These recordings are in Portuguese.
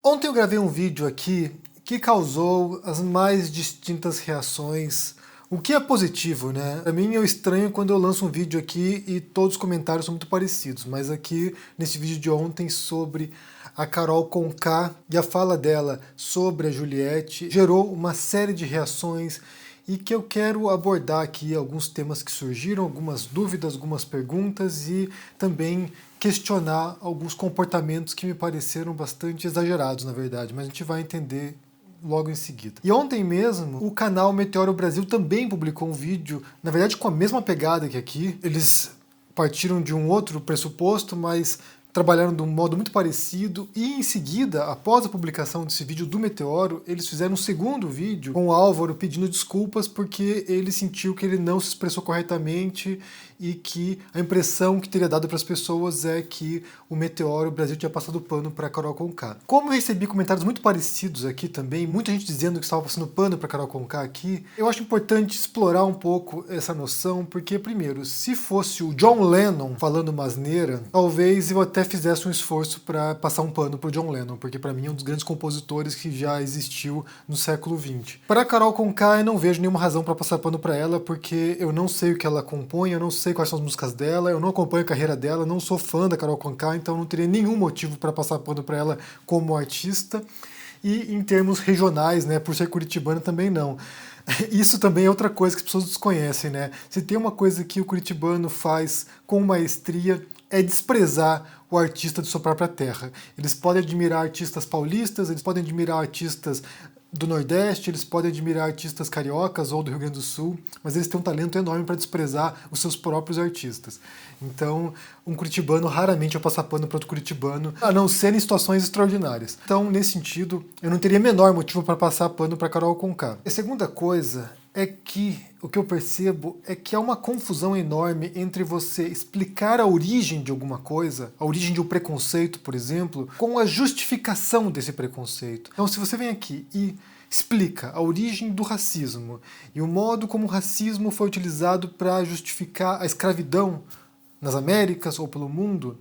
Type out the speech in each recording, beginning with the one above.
Ontem eu gravei um vídeo aqui que causou as mais distintas reações, o que é positivo, né? Pra mim é estranho quando eu lanço um vídeo aqui e todos os comentários são muito parecidos, mas aqui nesse vídeo de ontem sobre a Carol Conká e a fala dela sobre a Juliette gerou uma série de reações e que eu quero abordar aqui alguns temas que surgiram, algumas dúvidas, algumas perguntas e também questionar alguns comportamentos que me pareceram bastante exagerados, na verdade, mas a gente vai entender logo em seguida. E ontem mesmo, o canal Meteoro Brasil também publicou um vídeo, na verdade com a mesma pegada que aqui. Eles partiram de um outro pressuposto, mas trabalharam de um modo muito parecido, e em seguida, após a publicação desse vídeo do Meteoro, eles fizeram um segundo vídeo com o Álvaro pedindo desculpas porque ele sentiu que ele não se expressou corretamente e que a impressão que teria dado para as pessoas é que o Meteoro Brasil tinha passado pano para Carol Conká. Como eu recebi comentários muito parecidos aqui também, muita gente dizendo que estava passando pano para Carol Conká aqui, eu acho importante explorar um pouco essa noção, porque primeiro, se fosse o John Lennon falando uma asneira, talvez eu até fizesse um esforço para passar um pano pro John Lennon, porque para mim é um dos grandes compositores que já existiu no século XX. Para Carol Conká, eu não vejo nenhuma razão para passar pano para ela, porque eu não sei o que ela compõe, eu não sei quais são as músicas dela, eu não acompanho a carreira dela, não sou fã da Carol Conká, então não teria nenhum motivo para passar pano para ela como artista. E em termos regionais, né, por ser curitibana também não. Isso também é outra coisa que as pessoas desconhecem, né? Se tem uma coisa que o curitibano faz com maestria é desprezar o artista de sua própria terra. Eles podem admirar artistas paulistas, eles podem admirar artistas do Nordeste, eles podem admirar artistas cariocas ou do Rio Grande do Sul, mas eles têm um talento enorme para desprezar os seus próprios artistas. Então, um curitibano raramente vai passar pano para outro curitibano, a não ser em situações extraordinárias. Então, nesse sentido, eu não teria menor motivo para passar pano para Carol Conká. A segunda coisa é que o que eu percebo é que há uma confusão enorme entre você explicar a origem de alguma coisa, a origem de um preconceito, por exemplo, com a justificação desse preconceito. Então, se você vem aqui e explica a origem do racismo e o modo como o racismo foi utilizado para justificar a escravidão nas Américas ou pelo mundo,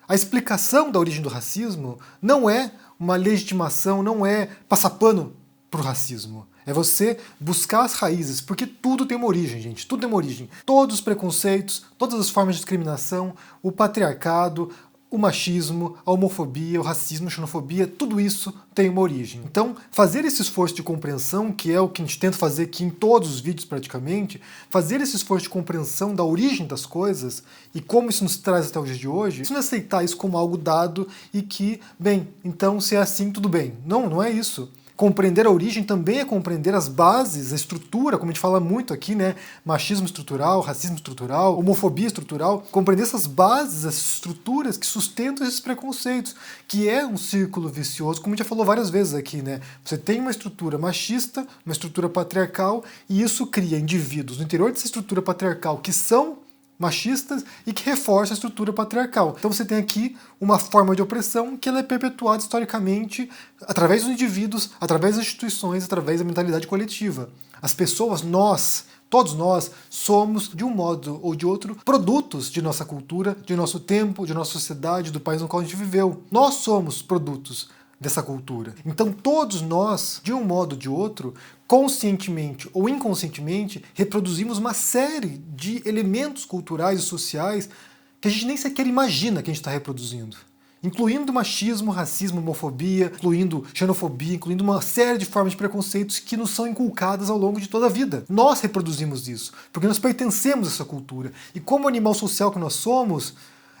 a explicação da origem do racismo não é uma legitimação, não é passar pano para o racismo. É você buscar as raízes, porque tudo tem uma origem, gente. Tudo tem uma origem. Todos os preconceitos, todas as formas de discriminação, o patriarcado, o machismo, a homofobia, o racismo, a xenofobia, tudo isso tem uma origem. Então, fazer esse esforço de compreensão, que é o que a gente tenta fazer aqui em todos os vídeos praticamente, fazer esse esforço de compreensão da origem das coisas e como isso nos traz até o dia de hoje, isso não é aceitar isso como algo dado e que, bem, então se é assim, tudo bem. Não, não é isso. Compreender a origem também é compreender as bases, a estrutura, como a gente fala muito aqui, né? Machismo estrutural, racismo estrutural, homofobia estrutural. Compreender essas bases, essas estruturas que sustentam esses preconceitos, que é um círculo vicioso, como a gente já falou várias vezes aqui, né? Você tem uma estrutura machista, uma estrutura patriarcal, e isso cria indivíduos no interior dessa estrutura patriarcal que são machistas e que reforça a estrutura patriarcal. Então você tem aqui uma forma de opressão que ela é perpetuada historicamente através dos indivíduos, através das instituições, através da mentalidade coletiva. As pessoas, nós, todos nós, somos, de um modo ou de outro, produtos de nossa cultura, de nosso tempo, de nossa sociedade, do país no qual a gente viveu. Nós somos produtos dessa cultura. Então todos nós, de um modo ou de outro, conscientemente ou inconscientemente, reproduzimos uma série de elementos culturais e sociais que a gente nem sequer imagina que a gente está reproduzindo. Incluindo machismo, racismo, homofobia, incluindo xenofobia, incluindo uma série de formas de preconceitos que nos são inculcadas ao longo de toda a vida. Nós reproduzimos isso, porque nós pertencemos a essa cultura. E como animal social que nós somos,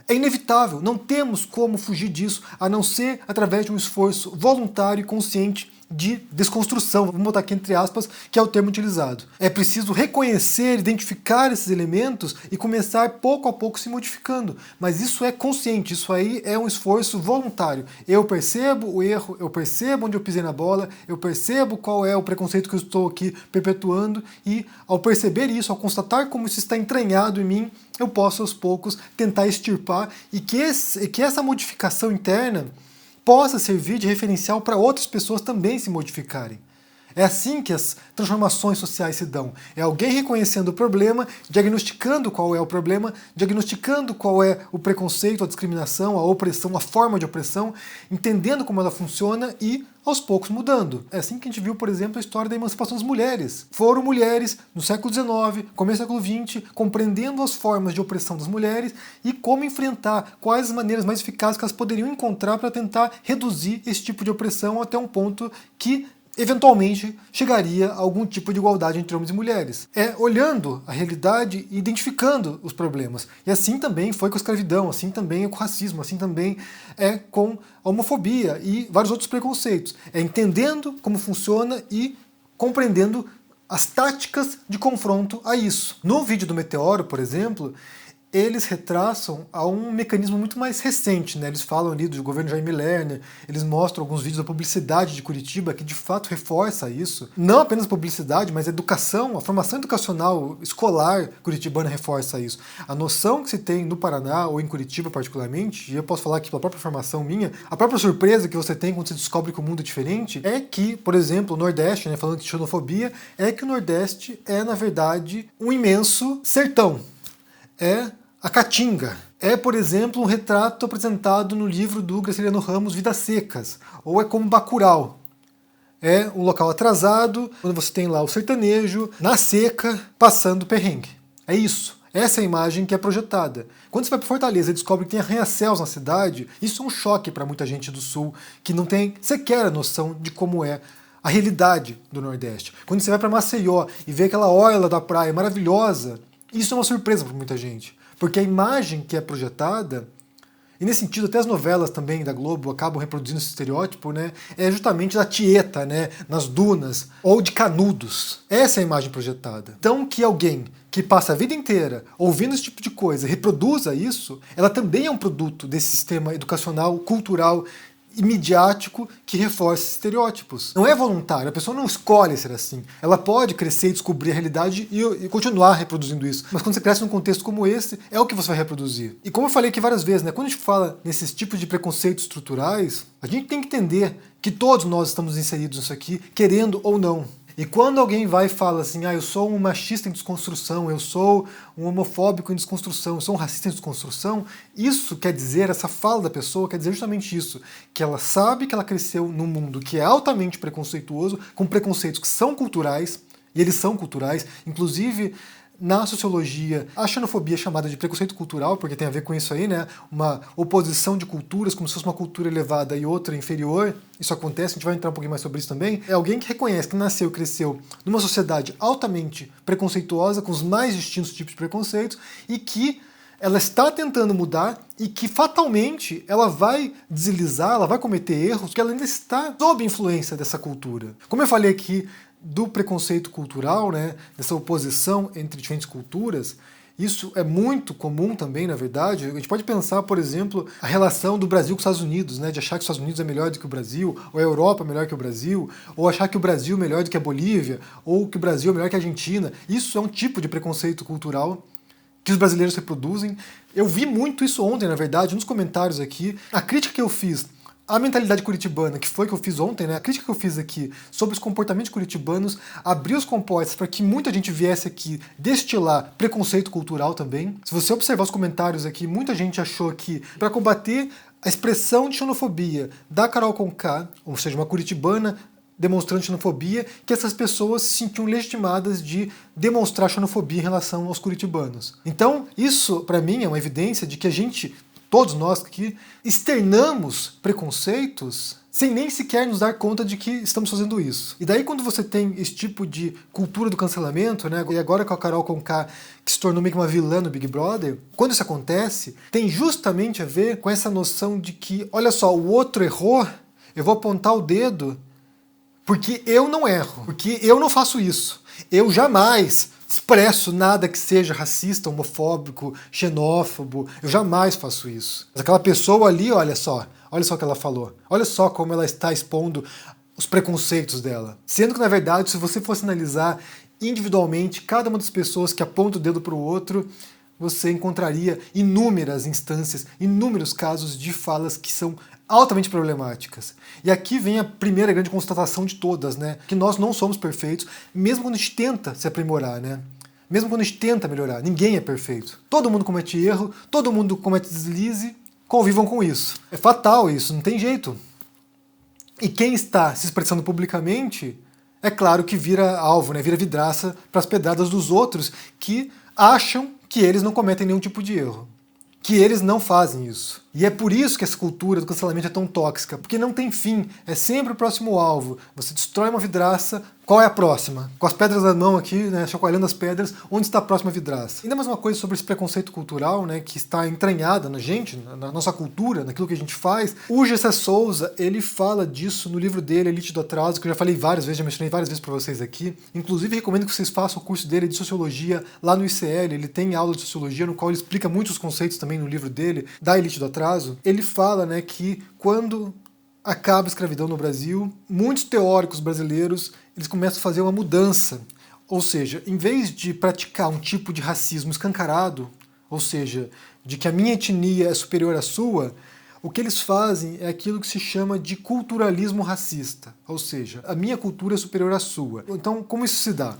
é inevitável, não temos como fugir disso, a não ser através de um esforço voluntário e consciente de desconstrução, vamos botar aqui entre aspas, que é o termo utilizado. É preciso reconhecer, identificar esses elementos e começar pouco a pouco se modificando. Mas isso é consciente, isso aí é um esforço voluntário. Eu percebo o erro, eu percebo onde eu pisei na bola, eu percebo qual é o preconceito que eu estou aqui perpetuando e ao perceber isso, ao constatar como isso está entranhado em mim, eu posso aos poucos tentar extirpar e que essa modificação interna possa servir de referencial para outras pessoas também se modificarem. É assim que as transformações sociais se dão. É alguém reconhecendo o problema, diagnosticando qual é o problema, diagnosticando qual é o preconceito, a discriminação, a opressão, a forma de opressão, entendendo como ela funciona e, aos poucos, mudando. É assim que a gente viu, por exemplo, a história da emancipação das mulheres. Foram mulheres, no século XIX, começo do século XX, compreendendo as formas de opressão das mulheres e como enfrentar, quais as maneiras mais eficazes que elas poderiam encontrar para tentar reduzir esse tipo de opressão até um ponto que eventualmente chegaria a algum tipo de igualdade entre homens e mulheres. É olhando a realidade e identificando os problemas. E assim também foi com a escravidão, assim também é com o racismo, assim também é com a homofobia e vários outros preconceitos. É entendendo como funciona e compreendendo as táticas de confronto a isso. No vídeo do meteoro, por exemplo, eles retraçam a um mecanismo muito mais recente, né? Eles falam ali do governo Jaime Lerner, eles mostram alguns vídeos da publicidade de Curitiba que de fato reforça isso. Não apenas publicidade, mas a educação, a formação educacional escolar curitibana reforça isso. A noção que se tem no Paraná, ou em Curitiba particularmente, e eu posso falar aqui pela própria formação minha, a própria surpresa que você tem quando você descobre que o mundo é diferente, é que, por exemplo, o Nordeste, né, falando de xenofobia, é que o Nordeste é, na verdade, um imenso sertão. É a Caatinga. É, por exemplo, um retrato apresentado no livro do Graciliano Ramos, Vidas Secas. Ou é como Bacurau. É um local atrasado, onde você tem lá o sertanejo, na seca, passando perrengue. É isso. Essa é a imagem que é projetada. Quando você vai para Fortaleza e descobre que tem arranha-céus na cidade, isso é um choque para muita gente do Sul, que não tem sequer a noção de como é a realidade do Nordeste. Quando você vai para Maceió e vê aquela orla da praia maravilhosa, isso é uma surpresa para muita gente. Porque a imagem que é projetada, e nesse sentido até as novelas também da Globo acabam reproduzindo esse estereótipo, né? É justamente da Tieta, né? Nas dunas, ou de Canudos. Essa é a imagem projetada. Então que alguém que passa a vida inteira ouvindo esse tipo de coisa reproduza isso, ela também é um produto desse sistema educacional, cultural e midiático que reforça estereótipos. Não é voluntário, a pessoa não escolhe ser assim. Ela pode crescer e descobrir a realidade e continuar reproduzindo isso. Mas quando você cresce num contexto como esse, é o que você vai reproduzir. E como eu falei aqui várias vezes, né, quando a gente fala nesses tipos de preconceitos estruturais, a gente tem que entender que todos nós estamos inseridos nisso aqui, querendo ou não. E quando alguém vai e fala assim, eu sou um machista em desconstrução, eu sou um homofóbico em desconstrução, eu sou um racista em desconstrução, isso quer dizer, essa fala da pessoa quer dizer justamente isso, que ela sabe que ela cresceu num mundo que é altamente preconceituoso, com preconceitos que são culturais, e eles são culturais, inclusive na sociologia, a xenofobia é chamada de preconceito cultural, porque tem a ver com isso aí, né? Uma oposição de culturas, como se fosse uma cultura elevada e outra inferior. Isso acontece, a gente vai entrar um pouquinho mais sobre isso também. É alguém que reconhece que nasceu e cresceu numa sociedade altamente preconceituosa, com os mais distintos tipos de preconceitos, e que ela está tentando mudar e que fatalmente ela vai deslizar, ela vai cometer erros, porque ela ainda está sob influência dessa cultura. Como eu falei aqui, do preconceito cultural, né, dessa oposição entre diferentes culturas, isso é muito comum também, na verdade. A gente pode pensar, por exemplo, a relação do Brasil com os Estados Unidos, né, de achar que os Estados Unidos é melhor do que o Brasil, ou a Europa é melhor que o Brasil, ou achar que o Brasil é melhor do que a Bolívia, ou que o Brasil é melhor que a Argentina. Isso é um tipo de preconceito cultural que os brasileiros reproduzem. Eu vi muito isso ontem, na verdade, nos comentários aqui. A crítica que eu fiz a mentalidade curitibana, que foi que eu fiz ontem, né? A crítica que eu fiz aqui sobre os comportamentos curitibanos abriu os compostos para que muita gente viesse aqui destilar preconceito cultural também. Se você observar os comentários aqui, muita gente achou que para combater a expressão de xenofobia da Carol Conká, ou seja, uma curitibana demonstrando xenofobia, que essas pessoas se sentiam legitimadas de demonstrar xenofobia em relação aos curitibanos. Então, isso para mim é uma evidência de que a gente, todos nós aqui, externamos preconceitos sem nem sequer nos dar conta de que estamos fazendo isso. E daí quando você tem esse tipo de cultura do cancelamento, né, e agora com a Carol Conká, que se tornou meio que uma vilã no Big Brother, quando isso acontece, tem justamente a ver com essa noção de que, olha só, o outro errou, eu vou apontar o dedo porque eu não erro, porque eu não faço isso. Eu jamais expresso nada que seja racista, homofóbico, xenófobo. Eu jamais faço isso. Mas aquela pessoa ali, olha só o que ela falou. Olha só como ela está expondo os preconceitos dela. Sendo que, na verdade, se você fosse analisar individualmente cada uma das pessoas que aponta o dedo para o outro, você encontraria inúmeras instâncias, inúmeros casos de falas que são altamente problemáticas. E aqui vem a primeira grande constatação de todas, né? Que nós não somos perfeitos, mesmo quando a gente tenta se aprimorar, né? Mesmo quando a gente tenta melhorar, ninguém é perfeito. Todo mundo comete erro, todo mundo comete deslize, convivam com isso. É fatal isso, não tem jeito. E quem está se expressando publicamente, é claro que vira alvo, né? Vira vidraça para as pedradas dos outros que acham que eles não cometem nenhum tipo de erro. Que eles não fazem isso. E é por isso que essa cultura do cancelamento é tão tóxica, porque não tem fim, é sempre o próximo alvo. Você destrói uma vidraça, qual é a próxima? Com as pedras na mão aqui, né, chacoalhando as pedras, onde está a próxima vidraça? Ainda mais uma coisa sobre esse preconceito cultural, né, que está entranhada na gente, na nossa cultura, naquilo que a gente faz. O Gessé Souza, ele fala disso no livro dele, Elite do Atraso, que eu já falei várias vezes, já mencionei várias vezes para vocês aqui. Inclusive, recomendo que vocês façam o curso dele de Sociologia lá no ICL, ele tem aula de Sociologia, no qual ele explica muitos conceitos também no livro dele, da Elite do Atraso. Ele fala, né, que quando acaba a escravidão no Brasil, muitos teóricos brasileiros eles começam a fazer uma mudança. Ou seja, em vez de praticar um tipo de racismo escancarado, ou seja, de que a minha etnia é superior à sua, o que eles fazem é aquilo que se chama de culturalismo racista. Ou seja, a minha cultura é superior à sua. Então, como isso se dá?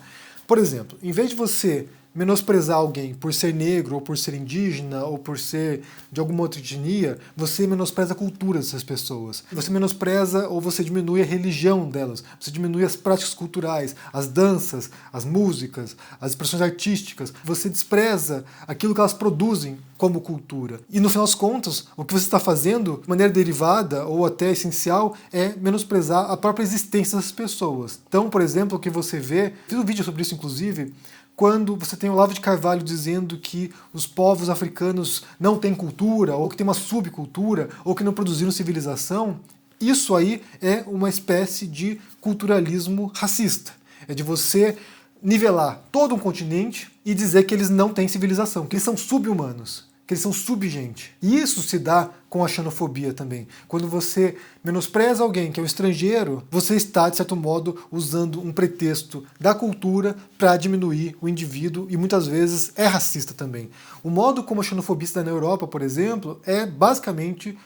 Por exemplo, em vez de você menosprezar alguém por ser negro, ou por ser indígena, ou por ser de alguma outra etnia, você menospreza a cultura dessas pessoas. Você menospreza ou você diminui a religião delas, você diminui as práticas culturais, as danças, as músicas, as expressões artísticas, você despreza aquilo que elas produzem como cultura. E no final das contas, o que você está fazendo, de maneira derivada ou até essencial, é menosprezar a própria existência das pessoas. Então, por exemplo, o que você vê, fiz um vídeo sobre isso inclusive, quando você tem o Olavo de Carvalho dizendo que os povos africanos não têm cultura, ou que tem uma subcultura, ou que não produziram civilização, isso aí é uma espécie de culturalismo racista. É de você nivelar todo um continente e dizer que eles não têm civilização, que eles são sub-humanos, que eles são subgente. E isso se dá com a xenofobia também. Quando você menospreza alguém que é um estrangeiro, você está, de certo modo, usando um pretexto da cultura para diminuir o indivíduo e muitas vezes é racista também. O modo como a xenofobia se dá na Europa, por exemplo, é basicamente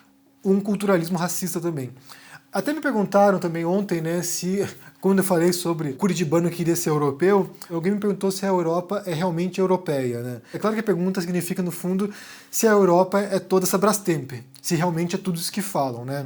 um culturalismo racista também. Até me perguntaram também ontem, né, se, quando eu falei sobre curitibano que queria ser europeu, alguém me perguntou se a Europa é realmente europeia, né? É claro que a pergunta significa, no fundo, se a Europa é toda essa Brastemp, se realmente é tudo isso que falam, né?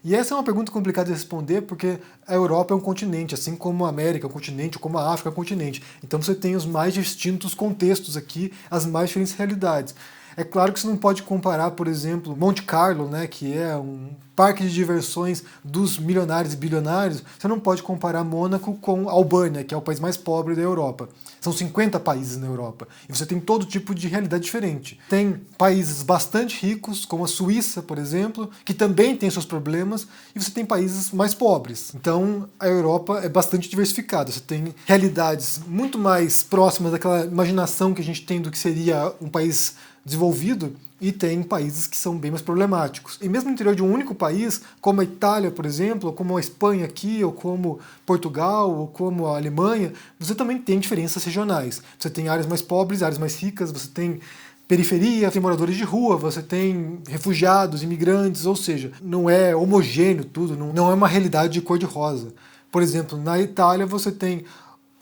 E essa é uma pergunta complicada de responder, porque a Europa é um continente, assim como a América é um continente, ou como a África é um continente. Então você tem os mais distintos contextos aqui, as mais diferentes realidades. É claro que você não pode comparar, por exemplo, Monte Carlo, né, que é um parque de diversões dos milionários e bilionários, você não pode comparar Mônaco com Albânia, que é o país mais pobre da Europa. São 50 países na Europa. E você tem todo tipo de realidade diferente. Tem países bastante ricos, como a Suíça, por exemplo, que também tem seus problemas, e você tem países mais pobres. Então, a Europa é bastante diversificada. Você tem realidades muito mais próximas daquela imaginação que a gente tem do que seria um país desenvolvido, e tem países que são bem mais problemáticos. E mesmo no interior de um único país, como a Itália, por exemplo, ou como a Espanha aqui, ou como Portugal, ou como a Alemanha, você também tem diferenças regionais. Você tem áreas mais pobres, áreas mais ricas, você tem periferia, tem moradores de rua, você tem refugiados, imigrantes, ou seja, não é homogêneo tudo, não é uma realidade de cor-de-rosa. Por exemplo, na Itália você tem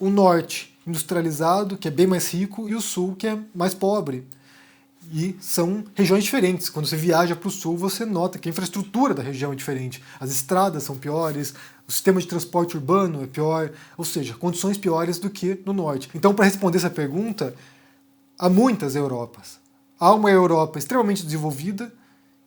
o norte industrializado, que é bem mais rico, e o sul, que é mais pobre. E são regiões diferentes. Quando você viaja para o sul, você nota que a infraestrutura da região é diferente. As estradas são piores, o sistema de transporte urbano é pior, ou seja, condições piores do que no norte. Então, para responder essa pergunta, há muitas Europas. Há uma Europa extremamente desenvolvida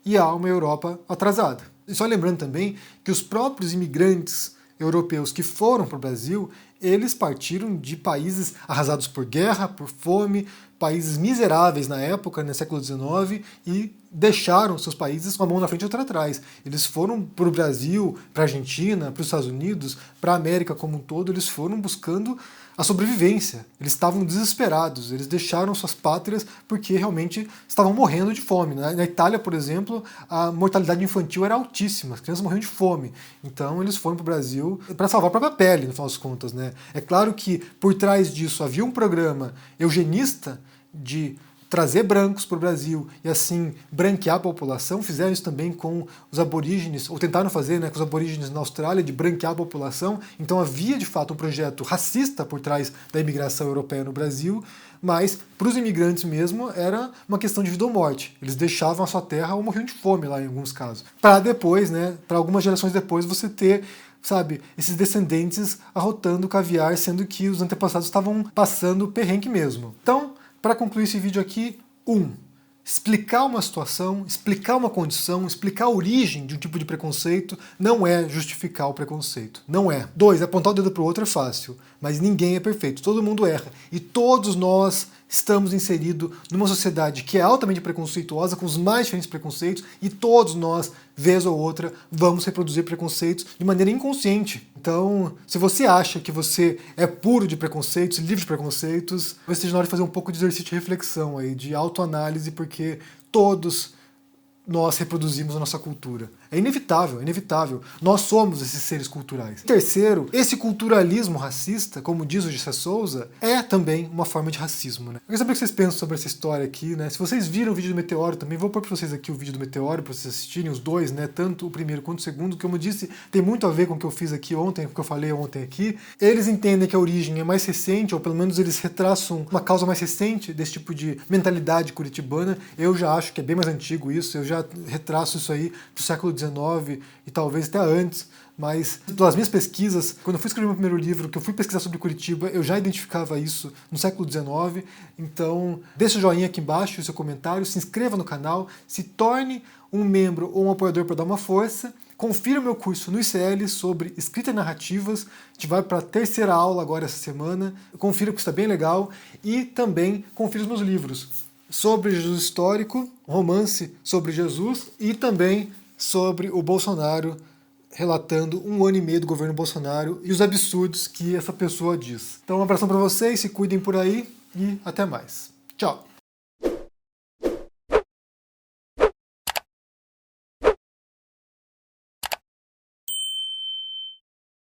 e há uma Europa atrasada. E só lembrando também que os próprios imigrantes europeus que foram para o Brasil, eles partiram de países arrasados por guerra, por fome, países miseráveis na época, no século XIX, e deixaram seus países com a mão na frente e outra atrás. Eles foram para o Brasil, para a Argentina, para os Estados Unidos, para a América como um todo, eles foram buscando a sobrevivência. Eles estavam desesperados, eles deixaram suas pátrias porque realmente estavam morrendo de fome. Na Itália, por exemplo, a mortalidade infantil era altíssima, as crianças morriam de fome. Então eles foram para o Brasil para salvar a própria pele, no final das contas, né? É claro que por trás disso havia um programa eugenista de trazer brancos para o Brasil e assim branquear a população. Fizeram isso também com os aborígenes, ou tentaram fazer, né, com os aborígenes na Austrália, de branquear a população. Então havia de fato um projeto racista por trás da imigração europeia no Brasil, mas para os imigrantes mesmo era uma questão de vida ou morte. Eles deixavam a sua terra ou morriam de fome lá em alguns casos. Para depois, né, para algumas gerações depois, você ter, sabe, esses descendentes arrotando caviar, sendo que os antepassados estavam passando perrengue mesmo. Então, para concluir esse vídeo aqui, explicar uma situação, explicar uma condição, explicar a origem de um tipo de preconceito não é justificar o preconceito. Não é. 2, apontar o dedo para o outro é fácil, mas ninguém é perfeito, todo mundo erra. E todos nós estamos inseridos numa sociedade que é altamente preconceituosa, com os mais diferentes preconceitos, e todos nós, vez ou outra, vamos reproduzir preconceitos de maneira inconsciente. Então, se você acha que você é puro de preconceitos, livre de preconceitos, vai ser na hora de fazer um pouco de exercício de reflexão aí, de autoanálise, porque todos nós reproduzimos a nossa cultura. É inevitável, é inevitável. Nós somos esses seres culturais. Terceiro, esse culturalismo racista, como diz o Gessé Souza, é também uma forma de racismo, né? Eu quero saber o que vocês pensam sobre essa história aqui, né? Se vocês viram o vídeo do Meteoro também, vou pôr pra vocês aqui o vídeo do Meteoro, pra vocês assistirem os dois, né? Tanto o primeiro quanto o segundo, que como eu disse, tem muito a ver com o que eu fiz aqui ontem, com o que eu falei ontem aqui. Eles entendem que a origem é mais recente, ou pelo menos eles retraçam uma causa mais recente desse tipo de mentalidade curitibana. Eu já acho que é bem mais antigo isso, eu já retraço isso aí pro século XIX e talvez até antes, mas pelas minhas pesquisas, quando eu fui escrever meu primeiro livro, que eu fui pesquisar sobre Curitiba, eu já identificava isso no século XIX. Então, deixa o joinha aqui embaixo, o seu comentário, se inscreva no canal, se torne um membro ou um apoiador para dar uma força. Confira o meu curso no ICL sobre escrita e narrativas. A gente vai para a terceira aula agora essa semana. Confira que está bem legal. E também confira os meus livros sobre Jesus histórico, romance sobre Jesus e também sobre o Bolsonaro, relatando 1 ano e meio do governo Bolsonaro e os absurdos que essa pessoa diz. Então um abração para vocês, se cuidem por aí e até mais. Tchau!